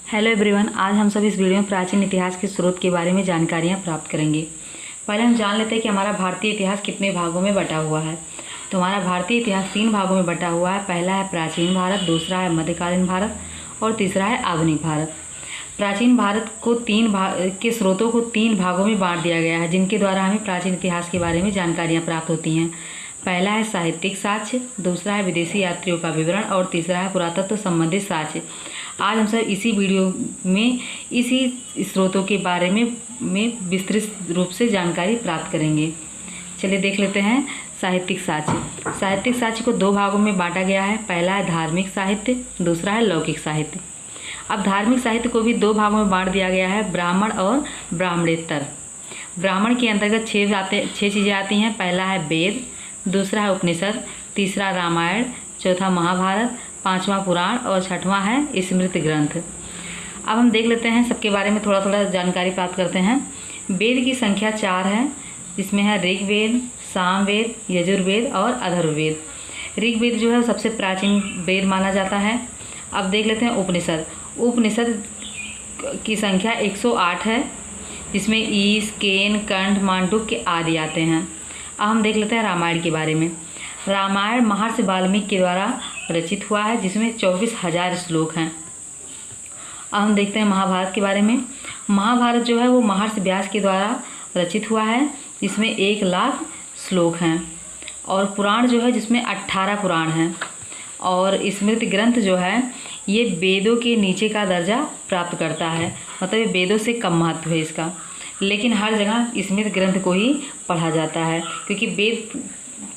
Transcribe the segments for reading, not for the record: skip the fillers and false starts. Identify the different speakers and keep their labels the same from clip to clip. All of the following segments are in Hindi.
Speaker 1: हेलो एवरीवन, आज हम सब इस वीडियो में प्राचीन इतिहास के स्रोत के बारे में जानकारियाँ प्राप्त करेंगे। पहले हम जान लेते हैं कि हमारा भारतीय इतिहास कितने भागों में बटा हुआ है। तो हमारा भारतीय इतिहास 3 भागों में बटा हुआ है। पहला है प्राचीन भारत, दूसरा है मध्यकालीन भारत और तीसरा है आधुनिक भारत। प्राचीन भारत को के स्रोतों को 3 भागों में बांट दिया गया है, जिनके द्वारा हमें प्राचीन इतिहास के बारे में जानकारियाँ प्राप्त होती हैं। पहला है साहित्यिक साक्ष्य, दूसरा है विदेशी यात्रियों का विवरण और तीसरा है पुरातत्व संबंधित साक्ष्य। आज हम सब इसी वीडियो में इसी स्रोतों के बारे में विस्तृत रूप से जानकारी प्राप्त करेंगे। चलिए देख लेते हैं साहित्यिक साक्ष्य। साहित्यिक साक्ष्य को 2 भागों में बांटा गया है। पहला है धार्मिक साहित्य, दूसरा है लौकिक साहित्य। अब धार्मिक साहित्य को भी 2 भागों में बांट दिया गया है, ब्राह्मण और ब्राह्मणेतर। ब्राह्मण के अंतर्गत 6 चीज़ें आती हैं। पहला है वेद, दूसरा है उपनिषद, तीसरा रामायण, चौथा महाभारत, 5वां पुराण और 6वां है स्मृति ग्रंथ। अब हम देख लेते हैं सबके बारे में थोड़ा थोड़ा जानकारी प्राप्त करते हैं। वेद की संख्या 4 है, इसमें है ऋग्वेद, सामवेद, यजुर्वेद और अथर्ववेद। ऋग्वेद जो है सबसे प्राचीन वेद माना जाता है। अब देख लेते हैं उपनिषद। उपनिषद की संख्या 108 है, जिसमें ईश, केन, कंठ, मांडुक्य आदि आते हैं। अब हम देख लेते हैं रामायण के बारे में। रामायण महर्षि वाल्मीकि के द्वारा रचित हुआ है, जिसमें 24,000 श्लोक हैं। अब हम देखते हैं महाभारत के बारे में। महाभारत जो है वो महर्षि व्यास के द्वारा रचित हुआ है, जिसमें 1,00,000 श्लोक हैं। और पुराण जो है जिसमें 18 पुराण हैं। और स्मृति ग्रंथ जो है ये वेदों के नीचे का दर्जा प्राप्त करता है, मतलब ये वेदों से कम महत्व है इसका। लेकिन हर जगह स्मृति ग्रंथ को ही पढ़ा जाता है, क्योंकि वेद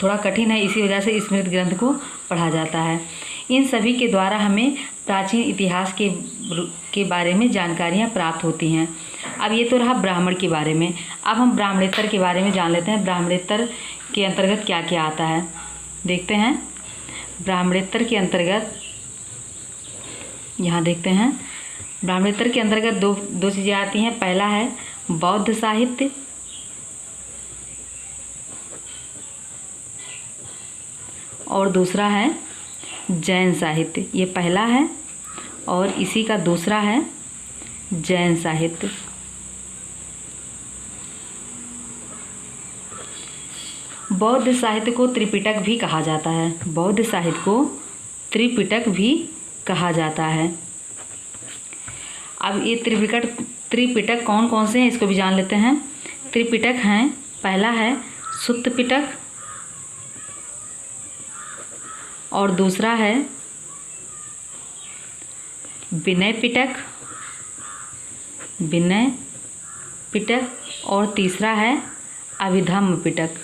Speaker 1: थोड़ा कठिन है, इसी वजह से स्मृति ग्रंथ को पढ़ा जाता है। इन सभी के द्वारा हमें प्राचीन इतिहास के बारे में जानकारियाँ प्राप्त होती हैं। अब ये तो रहा ब्राह्मण के बारे में। अब हम ब्राह्मणेतर के बारे में जान लेते हैं। ब्राह्मणेतर के अंतर्गत क्या क्या आता है, देखते हैं। ब्राह्मणेतर के अंतर्गत यहाँ देखते हैं, ब्राह्मणेतर के अंतर्गत दो चीज़ें आती हैं। पहला है बौद्ध साहित्य और दूसरा है जैन साहित्य। ये पहला है और इसी का दूसरा है जैन साहित्य। बौद्ध साहित्य को त्रिपिटक भी कहा जाता है। बौद्ध साहित्य को त्रिपिटक भी कहा जाता है। अब ये त्रिपिटक कौन कौन से हैं इसको भी जान लेते हैं। त्रिपिटक हैं, पहला है सुत्त पिटक और दूसरा है विनय पिटक और तीसरा है अभिधम्म पिटक।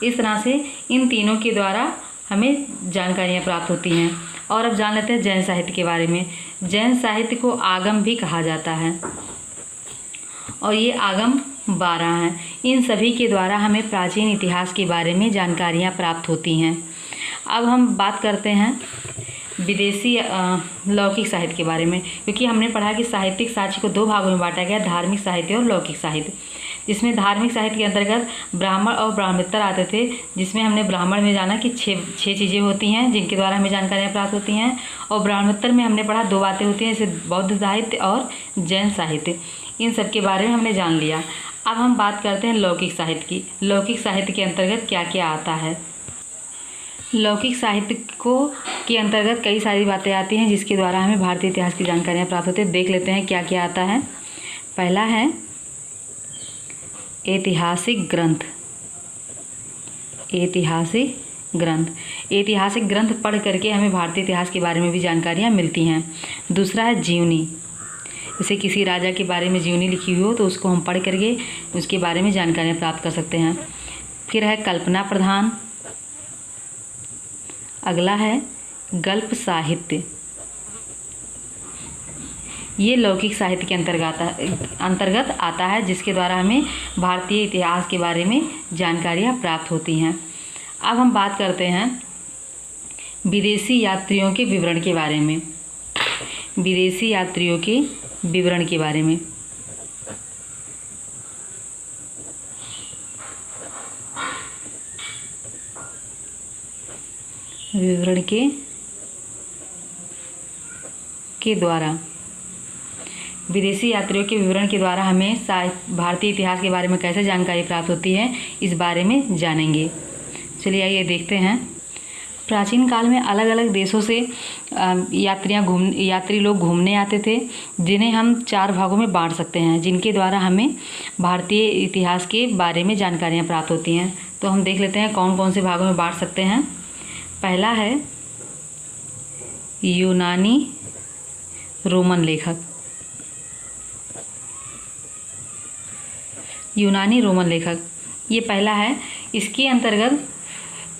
Speaker 1: इस तरह से इन तीनों के द्वारा हमें जानकारियाँ प्राप्त होती हैं। और अब जान लेते हैं जैन साहित्य के बारे में। जैन साहित्य को आगम भी कहा जाता है और ये आगम 12 हैं। इन सभी के द्वारा हमें प्राचीन इतिहास के बारे में जानकारियाँ प्राप्त होती हैं। अब हम बात करते हैं विदेशी लौकिक साहित्य के बारे में, क्योंकि हमने पढ़ा कि साहित्यिक साक्ष्य को 2 भागों में बांटा गया, धार्मिक साहित्य और लौकिक साहित्य। जिसमें धार्मिक साहित्य के अंतर्गत ब्राह्मण और ब्राह्मणेतर आते थे, जिसमें हमने ब्राह्मण में जाना कि 6 चीज़ें होती हैं जिनके द्वारा हमें जानकारियाँ प्राप्त होती हैं। और ब्राह्मणेतर में हमने पढ़ा 2 बातें होती हैं, जैसे बौद्ध साहित्य और जैन साहित्य। इन सब के बारे में हमने जान लिया। अब हम बात करते हैं लौकिक साहित्य की। लौकिक साहित्य के अंतर्गत क्या क्या आता है। लौकिक साहित्य के अंतर्गत कई सारी बातें आती हैं, जिसके द्वारा हमें भारतीय इतिहास की जानकारियाँ प्राप्त होती हैं। देख लेते हैं क्या क्या आता है। पहला है ऐतिहासिक ग्रंथ। ऐतिहासिक ग्रंथ पढ़ करके हमें भारतीय इतिहास के बारे में भी जानकारियाँ मिलती हैं। दूसरा है जीवनी, जैसे किसी राजा के बारे में जीवनी लिखी हुई हो तो उसको हम पढ़ करके उसके बारे में जानकारियाँ प्राप्त कर सकते हैं। फिर है कल्पना प्रधान। अगला है गल्प साहित्य। ये लौकिक साहित्य के अंतर्गत आता है, जिसके द्वारा हमें भारतीय इतिहास के बारे में जानकारियाँ प्राप्त होती हैं। अब हम बात करते हैं विदेशी यात्रियों के विवरण के बारे में। विदेशी यात्रियों के विवरण के बारे में विवरण के के द्वारा, विदेशी यात्रियों के विवरण के द्वारा हमें भारतीय इतिहास के बारे में कैसे जानकारी प्राप्त होती है, इस बारे में जानेंगे। चलिए आइए देखते हैं। प्राचीन काल में अलग अलग देशों से यात्री लोग घूमने आते थे, जिन्हें हम 4 भागों में बांट सकते हैं, जिनके द्वारा हमें भारतीय इतिहास के बारे में जानकारियाँ प्राप्त होती हैं। तो हम देख लेते हैं कौन कौन से भागों में बांट सकते हैं। पहला है यूनानी रोमन लेखक। यूनानी रोमन लेखक ये पहला है। इसके अंतर्गत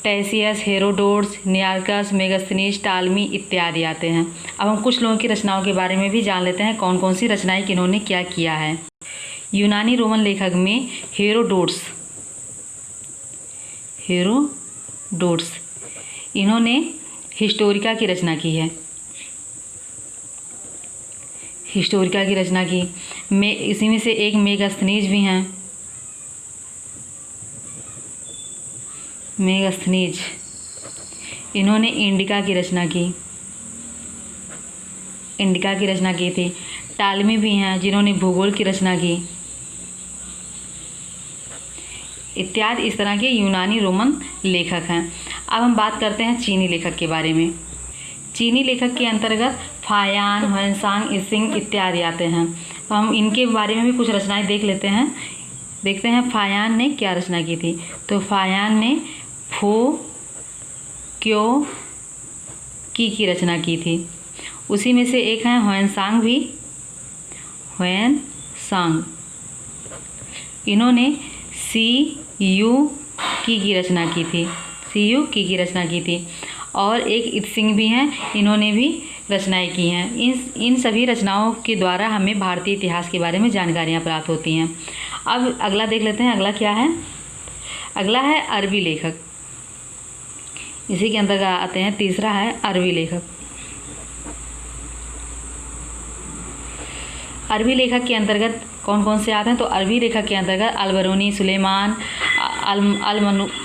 Speaker 1: टैसियस, हेरोडोटस, निआर्कस, मेगास्थनीज, टालमी इत्यादि आते हैं। अब हम कुछ लोगों की रचनाओं के बारे में भी जान लेते हैं, कौन कौन सी रचनाएं किन्होंने क्या किया है। यूनानी रोमन लेखक में हेरोडोटस इन्होंने हिस्टोरिका की रचना की है। हिस्टोरिका की रचना की इसी में से एक मेगास्थनीज भी हैं। मेगास्थनीज इन्होंने इंडिका की रचना की थी। टालमी भी हैं जिन्होंने भूगोल की रचना की इत्यादि। इस तरह के यूनानी रोमन लेखक हैं। अब हम बात करते हैं चीनी लेखक के बारे में। चीनी लेखक के अंतर्गत फायान, ह्वेनसांग, इसिंग इत्यादि आते हैं। तो हम इनके बारे में भी कुछ रचनाएं देख लेते हैं। देखते हैं फायान ने क्या रचना की थी। तो फायान ने फो क्यो की रचना की थी। उसी में से एक है ह्वेनसांग भी। ह्वेनसांग इन्होंने सी यू की रचना की थी। की रचना की थी। और एक इत्सिंग भी हैं, इन्होंने भी रचनाएं की हैं। इन सभी रचनाओं के द्वारा हमें भारतीय इतिहास के बारे में जानकारियाँ प्राप्त होती हैं। अब अगला देख लेते हैं। अगला क्या है? अगला है अरबी लेखक। इसी के अंतर्गत आते हैं। तीसरा है अरबी लेखक। अरबी लेखक के अंतर्गत कौन कौन से आते हैं? तो अरबी लेखक के अंतर्गत अलबरूनी, सुलेमान, अल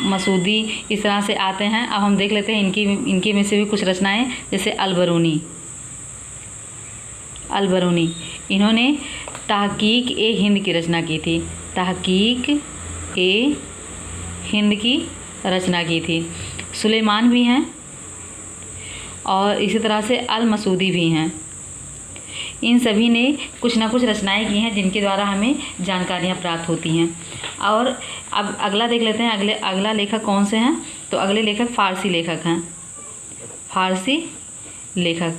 Speaker 1: मसूदी इस तरह से आते हैं। अब हम देख लेते हैं इनकी में से भी कुछ रचनाएं। जैसे अलबरूनी इन्होंने तहकीक ए हिंद की रचना की थी। तहकीक ए हिंद की रचना की थी। सुलेमान भी हैं और इसी तरह से अल मसूदी भी हैं। इन सभी ने कुछ ना कुछ रचनाएं की हैं जिनके द्वारा हमें जानकारियां प्राप्त होती हैं। और अब अगला देख लेते हैं। अगला लेखक कौन से हैं? तो अगले लेखक फ़ारसी लेखक हैं। फ़ारसी लेखक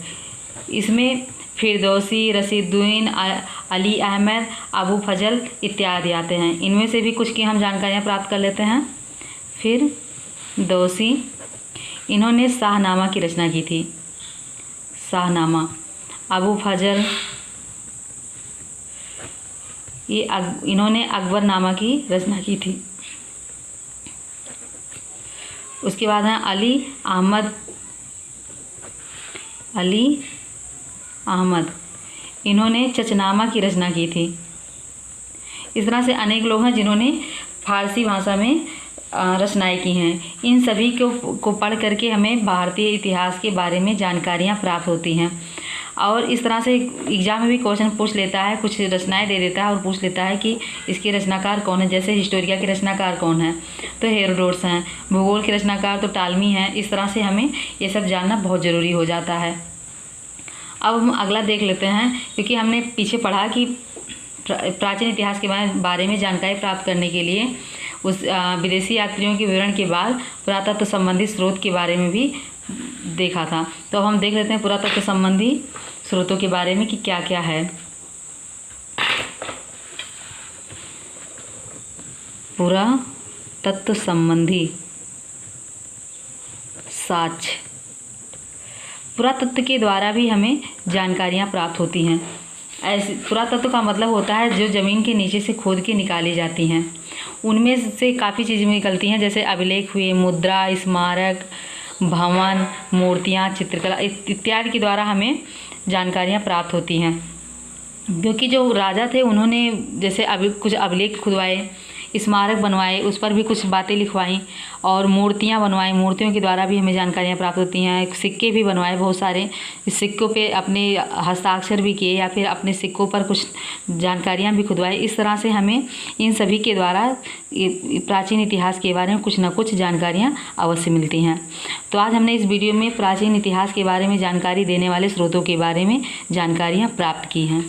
Speaker 1: इसमें फिरदौसी, रशीदुद्दीन, अली अहमद, अबू फजल इत्यादि आते हैं। इनमें से भी कुछ की हम जानकारियाँ प्राप्त कर लेते हैं। फिरदौसी इन्होंने शाहनामा की रचना की थी। शाहनामा। अबू फजल इन्होंने अकबरनामा की रचना की थी। उसके बाद हैं अली अहमद इन्होंने चचनामा की रचना की थी। इस तरह से अनेक लोग हैं जिन्होंने फारसी भाषा में रचनाएं की हैं। इन सभी को पढ़ करके हमें भारतीय इतिहास के बारे में जानकारियाँ प्राप्त होती हैं। और इस तरह से एग्जाम में भी क्वेश्चन पूछ लेता है, कुछ रचनाएं दे देता है और पूछ लेता है कि इसके रचनाकार कौन है। जैसे हिस्टोरिका के रचनाकार कौन है? तो हेरोडोटस हैं। भूगोल के रचनाकार तो टालमी हैं। इस तरह से हमें ये सब जानना बहुत ज़रूरी हो जाता है। अब हम अगला देख लेते हैं, क्योंकि हमने पीछे पढ़ा कि प्राचीन इतिहास के बारे में जानकारी प्राप्त करने के लिए उस विदेशी यात्रियों के विवरण के बाद पुरातत्व संबंधी स्रोत के बारे में भी देखा था। तो हम देख लेते हैं पुरातत्व संबंधी स्रोतों के बारे में कि क्या क्या है। पुरातत्व संबंधी साक्ष्य। पुरातत्व के द्वारा भी हमें जानकारियाँ प्राप्त होती हैं। ऐसे पुरातत्व का मतलब होता है जो ज़मीन के नीचे से खोद के निकाली जाती हैं। उनमें से काफ़ी चीज़ें निकलती हैं, जैसे अभिलेख हुए, मुद्रा, स्मारक, भवन, मूर्तियाँ, चित्रकला इत्यादि के द्वारा हमें जानकारियाँ प्राप्त होती हैं। क्योंकि जो राजा थे उन्होंने जैसे कुछ अभिलेख खुदवाए स्मारक बनवाए, उस पर भी कुछ बातें लिखवाईं, और मूर्तियाँ बनवाईं, मूर्तियों के द्वारा भी हमें जानकारियाँ प्राप्त होती हैं। सिक्के भी बनवाए बहुत सारे, इस सिक्कों पे अपने हस्ताक्षर भी किए या फिर अपने सिक्कों पर कुछ जानकारियाँ भी खुदवाई। इस तरह से हमें इन सभी के द्वारा प्राचीन इतिहास के बारे में कुछ न कुछ जानकारियाँ अवश्य मिलती हैं। तो आज हमने इस वीडियो में प्राचीन इतिहास के बारे में जानकारी देने वाले स्रोतों के बारे में जानकारियाँ प्राप्त की हैं।